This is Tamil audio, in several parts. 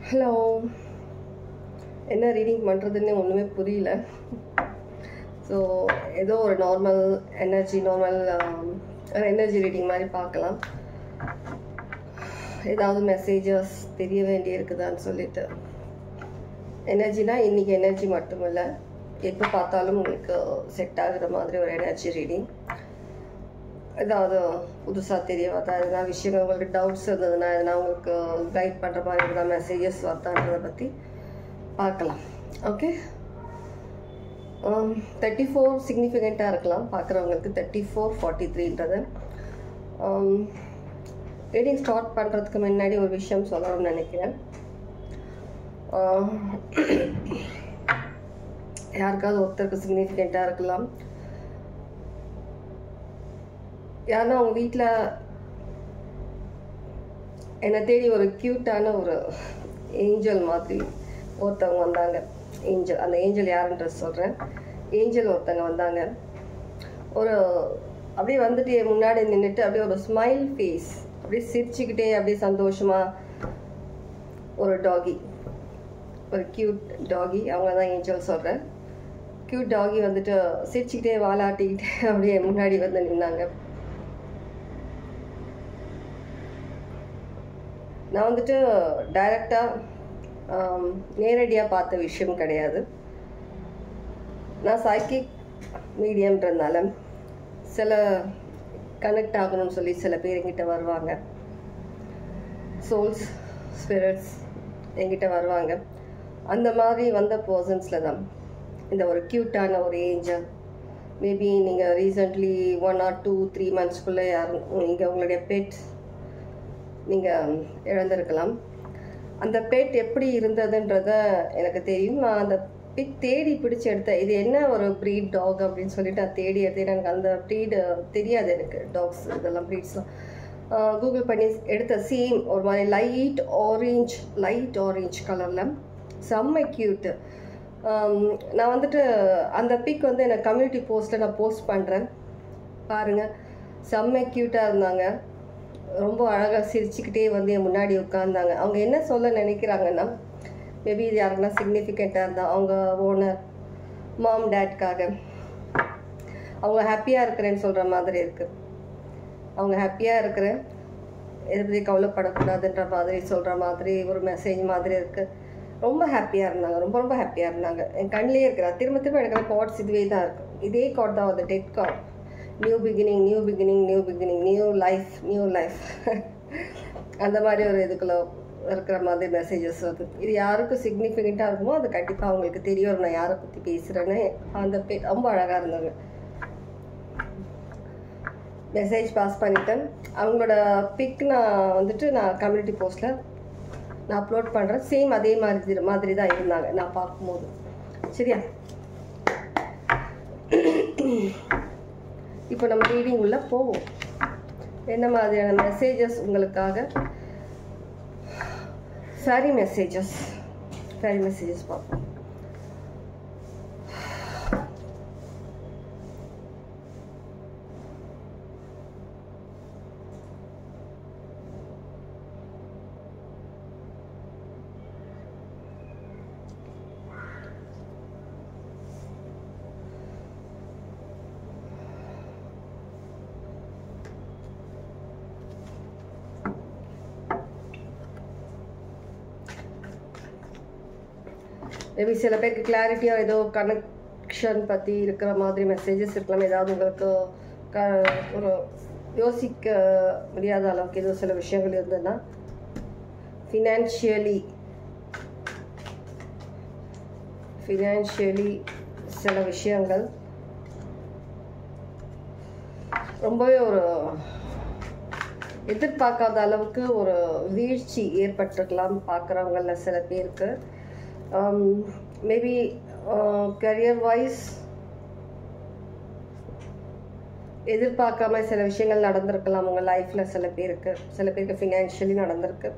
ஹலோ. என்ன ரீடிங் பண்ணுறதுன்னு ஒன்றுமே புரியல. ஸோ ஏதோ ஒரு நார்மல் எனர்ஜி ரீடிங் மாதிரி பார்க்கலாம். ஏதாவது மெசேஜஸ் தெரிய வேண்டி இருக்குதான்னு சொல்லிட்டு. எனர்ஜினா இன்றைக்கி எனர்ஜி மட்டும் இல்லை, எப்போ பார்த்தாலும் உங்களுக்கு செட் ஆகுற மாதிரி ஒரு எனர்ஜி ரீடிங். ஏதாவது புதுசாக தெரிய பார்த்தா எதனா விஷயங்கள் உங்களுக்கு டவுட்ஸ் இருந்ததுன்னா எதனா உங்களுக்கு கைட் பண்ணுற மாதிரி எதனா மெசேஜஸ் வரதான்றதை பற்றி பார்க்கலாம். ஓகே. 34 சிக்னிஃபிகண்ட்டாக இருக்கலாம் பார்க்குறவங்களுக்கு. 34 43ன்றது. ரீடிங் ஸ்டார்ட் பண்ணுறதுக்கு முன்னாடி ஒரு விஷயம் சொல்லணும்னு நினைக்கிறேன். யாருக்காவது ஒருத்தருக்கு சிக்னிஃபிகண்ட்டாக இருக்கலாம். யாருன்னா அவங்க வீட்டில் என்னை தேடி ஒரு க்யூட்டான ஒரு ஏஞ்சல் மாதிரி ஒருத்தவங்க வந்தாங்க. ஏஞ்சல், அந்த ஏஞ்சல் யாருன்ற சொல்கிறேன். ஏஞ்சல் ஒருத்தவங்க வந்தாங்க. ஒரு அப்படியே வந்துட்டு முன்னாடி நின்றுட்டு அப்படியே ஒரு ஸ்மைல் ஃபேஸ், அப்படியே சிரிச்சுக்கிட்டே அப்படியே சந்தோஷமாக ஒரு டாகி, ஒரு க்யூட் டாகி, அவங்க தான் ஏஞ்சல் சொல்கிறேன். க்யூட் டாகி வந்துட்டு சிரிச்சுக்கிட்டே வாலாட்டிக்கிட்டே அப்படியே முன்னாடி வந்து நின்னாங்க. நான் வந்துட்டு டைரெக்டாக நேரடியாக பார்த்த விஷயம் கிடையாது. நான் சைக்கிக் மீடியம்ன்றதுனால சில கனெக்ட் ஆகணும்னு சொல்லி சில பேர் எங்கிட்ட வருவாங்க. சோல்ஸ், ஸ்பிரிட்ஸ் எங்கிட்ட வருவாங்க. அந்த மாதிரி வந்த பர்சன்ஸில் தான் இந்த ஒரு க்யூட்டான ஒரு ஏஞ்சல். மேபி நீங்கள் ரீசெண்ட்லி 1 or 2 3 monthsக்குள்ளே யாரும் நீங்கள் உங்களுடைய பெட் நீங்கள் இழந்திருக்கலாம். அந்த பெட் எப்படி இருந்ததுன்றத எனக்கு தெரியும். நான் அந்த பெட் தேடி பிடிச்சி எடுத்தேன். இது என்ன ஒரு ப்ரீட் டாக் அப்படின்னு சொல்லிட்டு நான் தேடி எடுத்தேன். எனக்கு அந்த ப்ரீடு தெரியாது, எனக்கு டாக்ஸ் இதெல்லாம் ப்ரீட்ஸ்லாம் கூகுள் பண்ணி எடுத்த. சேம் ஒரு மாதிரி லைட் ஆரஞ்ச் கலரில் செம்ம க்யூட்டு. நான் வந்துட்டு அந்த பிக் வந்து எனக்கு கம்யூனிட்டி போஸ்ட்டில் நான் போஸ்ட் பண்ணுறேன் பாருங்கள். செம்ம க்யூட்டாக இருந்தாங்க. ரொம்ப அழகாக சிரிச்சுக்கிட்டே வந்து என் முன்னாடி உட்காந்தாங்க. அவங்க என்ன சொல்ல நினைக்கிறாங்கன்னா, மேபி இது யாருக்குன்னா சிக்னிஃபிகண்ட்டாக இருந்தால் அவங்க ஓனர் மாம் டேட்காக அவங்க ஹாப்பியாக இருக்கிறேன்னு சொல்கிற மாதிரி இருக்குது. அவங்க ஹாப்பியாக இருக்கிறேன், எதை பற்றி கவலைப்படக்கூடாதுன்ற மாதிரி சொல்கிற மாதிரி ஒரு மெசேஜ் மாதிரி இருக்குது. ரொம்ப ஹாப்பியாக இருந்தாங்க, ரொம்ப ரொம்ப ஹாப்பியாக இருந்தாங்க. என் கண்ணிலே இருக்கிறா. திரும்ப திரும்ப எனக்கு கார்ட்ஸ் இதுவே தான் இருக்குது. இதே கார்ட் தான் வந்து dead card. New beginning, new life அந்த மாதிரி ஒரு இதுக்குள்ள இருக்கிற மாதிரி மெசேஜஸ் வருது. இது யாருக்கு சிக்னிஃபிகண்ட்டாக இருக்குமோ அது கண்டிப்பாக அவங்களுக்கு தெரியும் நான் யாரை பற்றி பேசுகிறேன்னு. அந்த ரொம்ப அழகாக இருந்தாங்க. மெசேஜ் பாஸ் பண்ணிட்டேன். அவங்களோட பிக் நான் வந்துட்டு நான் கம்யூனிட்டி போஸ்ட்டில் நான் அப்லோட் பண்ணுறேன். சேம் அதே மாதிரி தான் இருந்தாங்க நான் பார்க்கும்போது. சரியா? இப்போ நம்ம ரீடிங் உள்ள போவோம். என்ன மாதிரியான மெசேஜஸ் உங்களுக்காக? ஃபேரி மெசேஜஸ் பார்ப்போம். மேபி சில பேருக்கு கிளாரிட்டியாக ஏதோ கனெக்ஷன் பற்றி இருக்கிற மாதிரி மெசேஜஸ் இருக்கலாம். ஏதாவது உங்களுக்கு ஒரு யோசிக்க முடியாத அளவுக்கு ஏதோ சில விஷயங்கள் இருந்ததுன்னா, ஃபினான்ஷியலி சில விஷயங்கள் ரொம்பவே ஒரு எதிர்பார்க்காத அளவுக்கு ஒரு வீழ்ச்சி ஏற்பட்டிருக்கலாம் பார்க்குறவங்கள சில பேருக்கு. மேபி கரியர் வைஸ் எதிர்பார்க்காம சில விஷயங்கள் நடந்திருக்கலாம் உங்கள் லைஃப்பில். சில பேருக்கு ஃபினான்ஷியலி நடந்திருக்கு.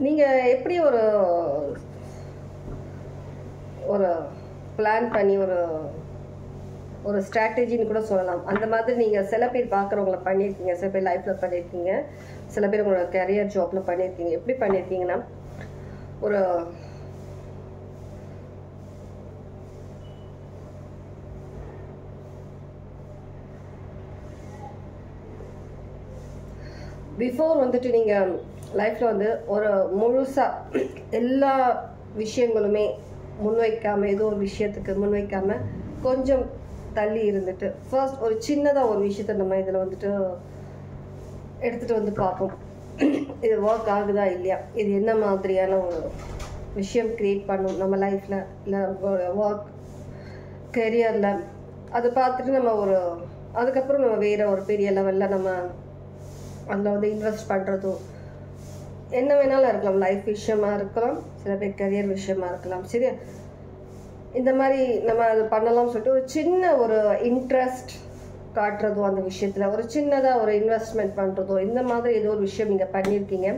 நீங்கள் எப்படி ஒரு ஒரு பிளான் பண்ணி ஒரு ஸ்ட்ராட்டஜின்னு கூட சொல்லலாம். அந்த மாதிரி நீங்கள் சில பேர் பார்க்குறவங்கள பண்ணியிருக்கீங்க, சில பேர் லைஃப்பில் பண்ணியிருக்கீங்க, சில பேர் உங்களோட கரியர் ஜாப்பில் பண்ணியிருக்கீங்க. எப்படி பண்ணியிருக்கீங்கன்னா, ஒரு பிஃபோர் வந்துட்டு நீங்கள் லைஃப்பில் வந்து ஒரு முழுசாக எல்லா விஷயங்களுமே முன்வைக்காமல், ஏதோ ஒரு விஷயத்துக்கு முன்வைக்காமல் கொஞ்சம் தள்ளி இருந்துட்டு ஃபர்ஸ்ட் ஒரு சின்னதாக ஒரு விஷயத்த நம்ம இதில் வந்துட்டு எடுத்துகிட்டு வந்து பார்ப்போம். இது ஒர்க் ஆகுதா இல்லையா, இது என்ன மாதிரியான ஒரு விஷயம் க்ரியேட் பண்ணும் நம்ம லைஃப்பில், இல்லை ஒர்க் கெரியரில். அதை பார்த்துட்டு நம்ம அதுக்கப்புறம் நம்ம வேறு ஒரு பெரிய லெவலில் நம்ம அதில் வந்து இன்வெஸ்ட் பண்ணுறதோ என்ன வேணாலும் இருக்கலாம். லைஃப் விஷயமா இருக்கலாம், சில பேர் கரியர் விஷயமா இருக்கலாம். சரியா, இந்த மாதிரி நம்ம அது பண்ணலாம்னு சொல்லிட்டு ஒரு சின்ன ஒரு இன்ட்ரெஸ்ட் காட்டுறதோ, அந்த விஷயத்தில் ஒரு சின்னதாக ஒரு இன்வெஸ்ட்மெண்ட் பண்ணுறதோ, இந்த மாதிரி ஏதோ ஒரு விஷயம் நீங்கள் பண்ணியிருக்கீங்க.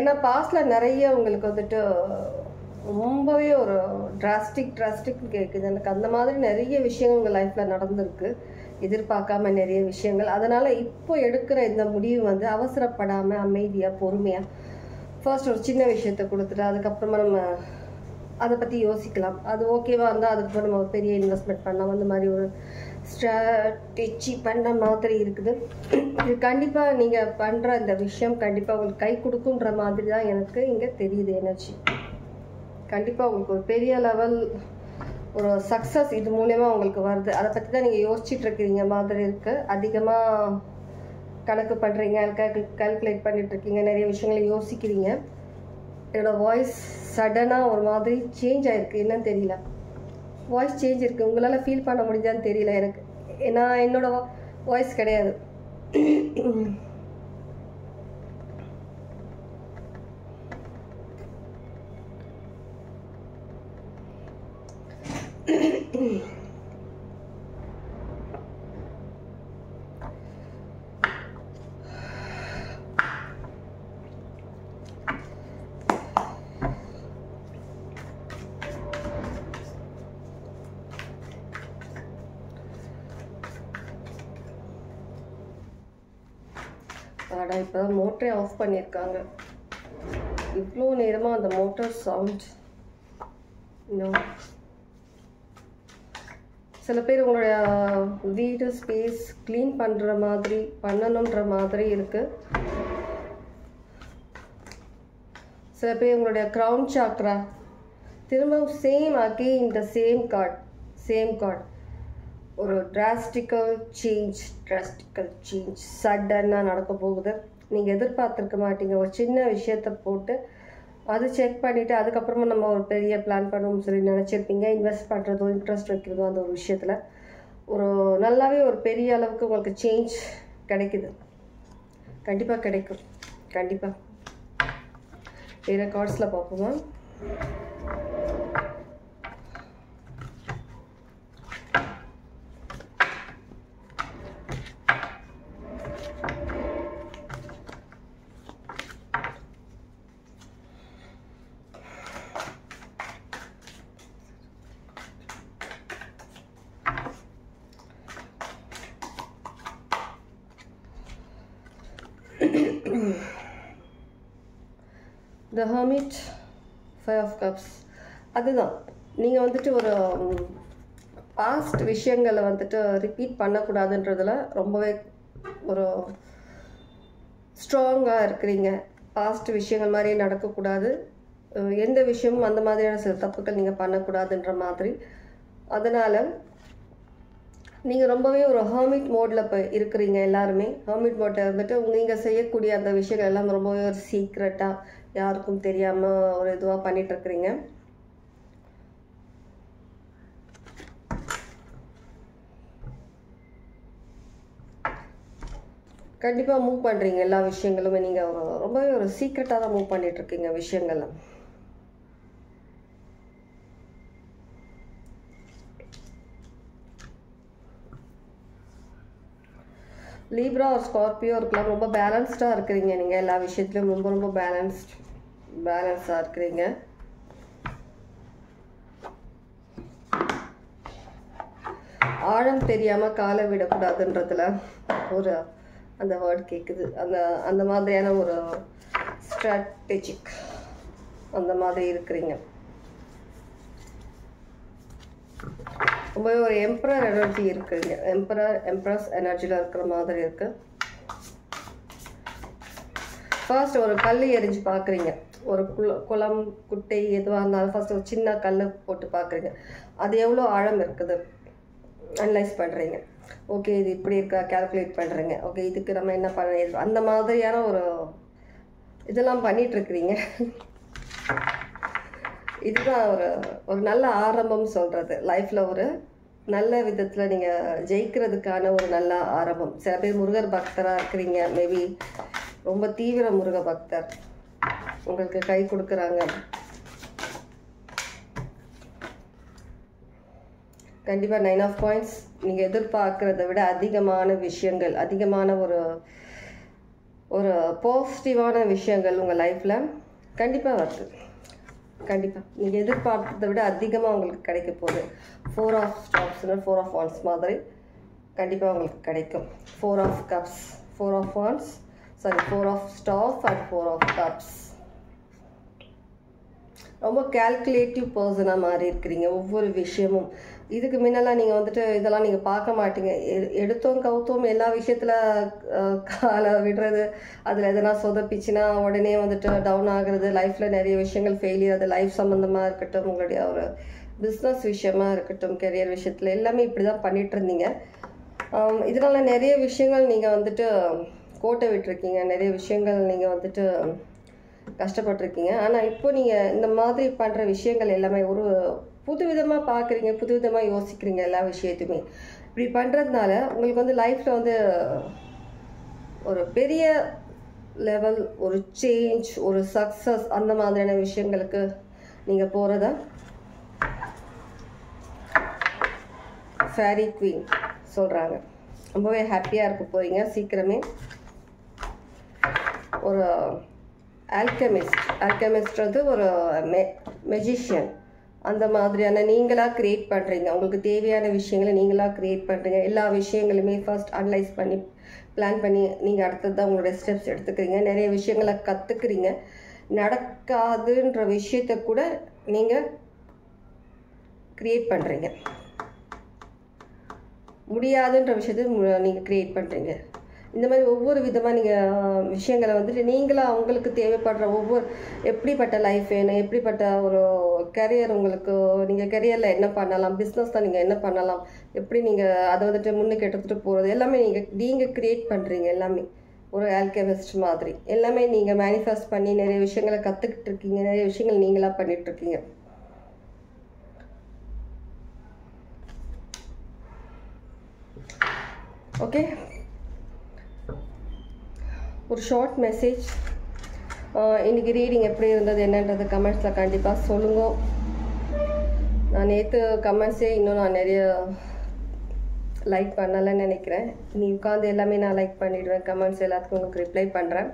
ஏன்னா பாஸ்டில் நிறைய உங்களுக்கு வந்துட்டு ரொம்பவே ஒரு டிராஸ்டிக்னு கேட்குது எனக்கு. அந்த மாதிரி நிறைய விஷயங்கள் உங்கள் லைஃப்பில் நடந்திருக்கு, எதிர்பார்க்காம நிறைய விஷயங்கள். அதனால் இப்போ எடுக்கிற இந்த முடிவு வந்து அவசரப்படாமல் அமைதியாக பொறுமையாக ஃபர்ஸ்ட் ஒரு சின்ன விஷயத்தை கொடுத்துட்டு அதுக்கப்புறமா நம்ம அதை பற்றி யோசிக்கலாம். அது ஓகேவா இருந்தால் அதுக்கப்புறம் நம்ம ஒரு பெரிய இன்வெஸ்ட்மெண்ட் பண்ணலாம். அந்த மாதிரி ஒரு ஸ்ட்ராட்டஜி பண்ணுற மாதிரி இருக்குது. இது கண்டிப்பாக நீங்கள் பண்ணுற இந்த விஷயம் கண்டிப்பாக உங்களுக்கு கை கொடுக்குன்ற மாதிரி தான் எனக்கு இங்கே தெரியுது. எனர்ஜி கண்டிப்பாக உங்களுக்கு ஒரு பெரிய லெவல் ஒரு சக்ஸஸ் இது மூலயமா உங்களுக்கு வருது. அதை பற்றி தான் நீங்கள் யோசிச்சுட்டு இருக்கிறீங்க மாதிரி இருக்குது. அதிகமாக கணக்கு பண்ணுறீங்க, கால்குலேட் பண்ணிகிட்ருக்கீங்க, நிறைய விஷயங்களை யோசிக்கிறீங்க. என்னோடய வாய்ஸ் சடனாக ஒரு மாதிரி சேஞ்ச் ஆகிருக்கு, என்னன்னு தெரியல. வாய்ஸ் சேஞ்ச் இருக்குது, உங்களால் ஃபீல் பண்ண முடியுதான்னு தெரியல எனக்கு. ஏன்னா என்னோடய வாய்ஸ் கிடையாது. இப்போ தான் மோட்டரே ஆஃப் பண்ணியிருக்காங்க. இவ்வளோ நேரமாக அந்த மோட்டார் சவுண்ட். சில பேர் உங்களுடைய வீடு ஸ்பேஸ் க்ளீன் பண்ணுற மாதிரி பண்ணணுன்ற மாதிரி இருக்குது. சில பேர் உங்களுடைய க்ரௌன் சாக்ரா திரும்பவும் சேம் அகெயின் இந்த சேம் கார்ட் ஒரு டிராஸ்டிக்கல் சேஞ்ச் சடனாக நடக்க போகுது. நீங்கள் எதிர்பார்த்துருக்க மாட்டீங்க. ஒரு சின்ன விஷயத்தை போட்டு அது செக் பண்ணிவிட்டு அதுக்கப்புறமா நம்ம ஒரு பெரிய பிளான் பண்ணணும்னு சொல்லி நினச்சிருப்பீங்க. இன்வெஸ்ட் பண்ணுறதோ இன்ட்ரெஸ்ட் வைக்கிறதோ அந்த ஒரு விஷயத்தில் ஒரு நல்லாவே ஒரு பெரிய அளவுக்கு உங்களுக்கு சேஞ்ச் கிடைக்குது. கண்டிப்பாக கிடைக்கும். கண்டிப்பாக வேறு கார்ட்ஸில் பார்ப்போமா? The Hermit, Five of Cups. அதுதான் நீங்கள் வந்துட்டு ஒரு பாஸ்ட் விஷயங்களை வந்துட்டு ரிப்பீட் பண்ணக்கூடாதுன்றதில் ரொம்பவே ஒரு ஸ்ட்ராங்காக இருக்கிறீங்க. பாஸ்ட் விஷயங்கள் மாதிரியே நடக்கக்கூடாது, எந்த விஷயமும் அந்த மாதிரியான சில தப்புக்கள் நீங்கள் பண்ணக்கூடாதுன்ற மாதிரி. அதனால் நீங்கள் ரொம்பவே ஒரு ஹர்மிட் மோடில் இப்போ இருக்கிறீங்க. எல்லாருமே ஹர்மிட் மோட்டில் இருந்துட்டு நீங்கள் செய்யக்கூடிய அந்த விஷயங்கள் எல்லாம் ரொம்பவே ஒரு சீக்ரெட்டாக யாருக்கும் தெரியாமல் ஒரு இதுவாக பண்ணிகிட்ருக்குறீங்க. கண்டிப்பாக மூவ் பண்ணுறீங்க. எல்லா விஷயங்களுமே நீங்கள் ரொம்பவே ஒரு சீக்ரெட்டாக தான் மூவ் பண்ணிகிட்ருக்கீங்க விஷயங்கள்லாம். லீப்ரா ஒரு ஸ்கார்பியோ இருக்கலாம். ரொம்ப பேலன்ஸ்டாக இருக்கிறீங்க நீங்கள். எல்லா விஷயத்துலையும் ரொம்ப ரொம்ப பேலன்ஸாக இருக்கிறீங்க. ஆழம் தெரியாமல் காலை விடக்கூடாதுன்றதுல ஒரு அந்த வேர்ட் கேட்குது. அந்த மாதிரியான ஒரு ஸ்ட்ராட்டஜிக் அந்த மாதிரி இருக்கிறீங்க. ரொம்பவே ஒரு எம்பரர் எனர்ஜி இருக்குங்க. எம்ப்ரஸ் எனர்ஜியில் இருக்கிற மாதிரி இருக்கு. ஃபர்ஸ்ட் ஒரு கல் எரிஞ்சு பார்க்குறீங்க. ஒரு குளம் குட்டை எதுவாக இருந்தாலும் ஃபர்ஸ்ட் ஒரு சின்ன கல் போட்டு பார்க்குறீங்க. அது எவ்வளோ ஆழம் இருக்குது அனலைஸ் பண்ணுறீங்க. ஓகே, இது இப்படி இருக்கா கால்குலேட் பண்ணுறீங்க. ஓகே, இதுக்கு நம்ம என்ன பண்ண, அந்த மாதிரியான ஒரு இதெல்லாம் பண்ணிகிட்ருக்குறீங்க. இதுதான் ஒரு நல்ல ஆரம்பம் சொல்கிறது. லைஃப்பில் ஒரு நல்ல விதத்தில் நீங்கள் ஜெயிக்கிறதுக்கான ஒரு நல்ல ஆரம்பம். சில பேர் முருகர் பக்தராக இருக்கிறீங்க. மேபி ரொம்ப தீவிர முருக பக்தர் உங்களுக்கு கை கொடுக்குறாங்க. கண்டிப்பாக 9 ஆஃப் பாயிண்ட்ஸ். நீங்கள் எதிர்பார்க்குறத விட அதிகமான விஷயங்கள், அதிகமான ஒரு பாசிட்டிவான விஷயங்கள் உங்கள் லைஃப்பில் கண்டிப்பாக வருது. கண்டிப்பாக நீங்கள் எதிர்பார்த்ததை விட அதிகமாக உங்களுக்கு கிடைக்க போகுது. 4 ஆஃப் ஸ்டாப்ஸ்னு 4 ஆஃப் வான்ஸ் மாதிரி கண்டிப்பாக உங்களுக்கு கிடைக்கும். 4 of cups, 4 of wands, 4 of stop and 4 of cups. ரொம்ப கால்குலேட்டிவ் பர்சனாக மாறி இருக்கிறீங்க. ஒவ்வொரு விஷயமும் இதுக்கு முன்னெல்லாம் நீங்கள் வந்துட்டு இதெல்லாம் நீங்கள் பார்க்க மாட்டீங்க. எடுத்தோம் கவுத்தோம் எல்லா விஷயத்தில் காலை விடுறது, அதில் எதனா சொதப்பிச்சுன்னா உடனே வந்துட்டு டவுன் ஆகுறது, லைஃப்பில் நிறைய விஷயங்கள் ஃபெயிலியர், அது லைஃப் சம்மந்தமாக இருக்கட்டும், உங்களுடைய ஒரு பிஸ்னஸ் விஷயமா இருக்கட்டும், கெரியர் விஷயத்தில் எல்லாமே இப்படி தான் பண்ணிகிட்டு இருந்தீங்க. இதனால் நிறைய விஷயங்கள் நீங்கள் வந்துட்டு கோட்டை விட்டுருக்கீங்க. நிறைய விஷயங்கள் நீங்கள் வந்துட்டு கஷ்டப்பட்டிருக்கீங்க. ஆனால் இப்போ நீங்கள் இந்த மாதிரி பண்ணுற விஷயங்கள் எல்லாமே ஒரு புதுவிதமாக பார்க்குறீங்க, புதுவிதமாக யோசிக்கிறீங்க. எல்லா விஷயத்தையுமே இப்படி பண்ணுறதுனால உங்களுக்கு வந்து லைஃப்பில் வந்து ஒரு பெரிய லெவல், ஒரு சேஞ்ச், ஒரு சக்ஸஸ், அந்த மாதிரியான விஷயங்களுக்கு நீங்கள் போகிறத ஃபேரி குவீன் சொல்கிறாங்க. ரொம்பவே ஹாப்பியாக இருக்க போகிறீங்க சீக்கிரமே. ஒரு ஆல்கெமிஸ்ட் வந்து ஒரு மெஜிஷியன், அந்த மாதிரியான நீங்களாக க்ரியேட் பண்ணுறீங்க. உங்களுக்கு தேவையான விஷயங்களை நீங்களாக க்ரியேட் பண்ணுறீங்க. எல்லா விஷயங்களுமே ஃபர்ஸ்ட் அனலைஸ் பண்ணி பிளான் பண்ணி நீங்கள் அடுத்தது தான் உங்களுடைய ஸ்டெப்ஸ் எடுத்துக்கிறீங்க. நிறைய விஷயங்களை கற்றுக்குறீங்க. நடக்காதுன்ற விஷயத்தை கூட நீங்கள் க்ரியேட் பண்ணுறீங்க. முடியாதுன்ற விஷயத்தை நீங்கள் க்ரியேட் பண்ணுறீங்க. இந்த மாதிரி ஒவ்வொரு விதமாக நீங்கள் விஷயங்களை வந்துட்டு நீங்களாக அவங்களுக்கு தேவைப்படுற எப்படிப்பட்ட லைஃப் வேணும், எப்படிப்பட்ட ஒரு கரியர் உங்களுக்கு, நீங்கள் கரியரில் என்ன பண்ணலாம், பிஸ்னஸில் நீங்கள் என்ன பண்ணலாம், எப்படி நீங்கள் அதை வந்துட்டு முன்னுக்கு எடுத்துகிட்டு போகிறது, எல்லாமே நீங்கள் க்ரியேட் பண்ணுறீங்க. எல்லாமே ஒரு ஆல்கெமிஸ்ட் மாதிரி எல்லாமே நீங்கள் மேனிஃபெஸ்ட் பண்ணி நிறைய விஷயங்களை கற்றுக்கிட்டு இருக்கீங்க. நிறைய விஷயங்கள் நீங்களாக பண்ணிகிட்ருக்கீங்க. ஓகே, ஒரு ஷார்ட் மெசேஜ். இன்றைக்கி ரீடிங் எப்படி இருந்தது என்னன்றது கமெண்ட்ஸில் கண்டிப்பாக சொல்லுங்க. நான் நேற்று கமெண்ட்ஸே இன்னும் நான் நிறைய லைக் பண்ணலைன்னு நினைக்கிறேன். நீ உட்காந்து எல்லாமே நான் லைக் பண்ணிவிடுவேன். கமெண்ட்ஸ் எல்லாத்துக்கும் உங்களுக்கு ரிப்ளை பண்ணுறேன்.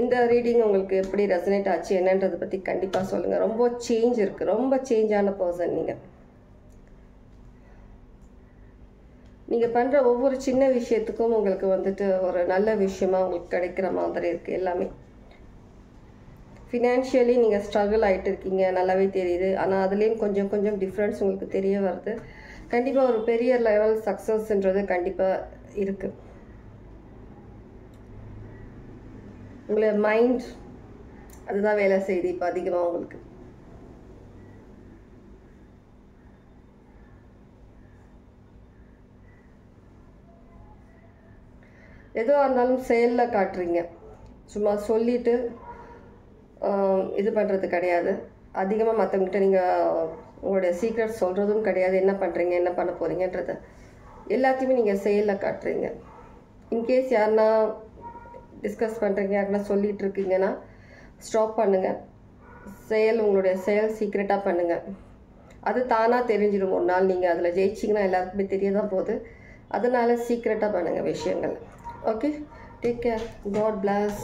இந்த ரீடிங் உங்களுக்கு எப்படி ரெசனேட் ஆச்சு என்னன்றதை பற்றி கண்டிப்பாக சொல்லுங்கள். ரொம்ப சேஞ்ச் இருக்குது, ரொம்ப சேஞ்சான பர்சன் நீங்கள் பண்ணுற ஒவ்வொரு சின்ன விஷயத்துக்கும் உங்களுக்கு வந்துட்டு ஒரு நல்ல விஷயமா உங்களுக்கு கிடைக்கிற மாதிரி இருக்குது. எல்லாமே ஃபினான்ஷியலி நீங்கள் ஸ்ட்ரகிள் ஆகிட்டு இருக்கீங்க, நல்லாவே தெரியுது. ஆனால் அதுலேயும் கொஞ்சம் கொஞ்சம் டிஃப்ரென்ஸ் உங்களுக்கு தெரிய வருது. கண்டிப்பாக ஒரு பெரிய லெவல் சக்ஸஸ்ன்றது கண்டிப்பாக இருக்குது. உங்களை மைண்ட் அதுதான் வேலை செய்யுது இப்போ அதிகமாக உங்களுக்கு. எதுவாக இருந்தாலும் செயலில் காட்டுறீங்க. சும்மா சொல்லிவிட்டு இது பண்ணுறது கிடையாது. அதிகமாக மற்றவங்ககிட்ட நீங்கள் உங்களுடைய சீக்ரெட் சொல்கிறதும் கிடையாது. என்ன பண்ணுறீங்க, என்ன பண்ண போகிறீங்கன்றத எல்லாத்தையுமே நீங்கள் செயலில் காட்டுறீங்க. இன்கேஸ் யாருன்னா டிஸ்கஸ் பண்ணுறீங்க, யாருன்னா சொல்லிகிட்டு இருக்கீங்கன்னா ஸ்டாப் பண்ணுங்கள். உங்களுடைய செயல் சீக்ரெட்டாக பண்ணுங்கள். அது தானாக தெரிஞ்சிடும். ஒரு நாள் நீங்கள் அதில் ஜெயிச்சிங்கன்னா எல்லாருக்குமே தெரிய தான் போகுது. அதனால் சீக்ரெட்டாக பண்ணுங்கள் விஷயங்கள். Okay, take care. God bless.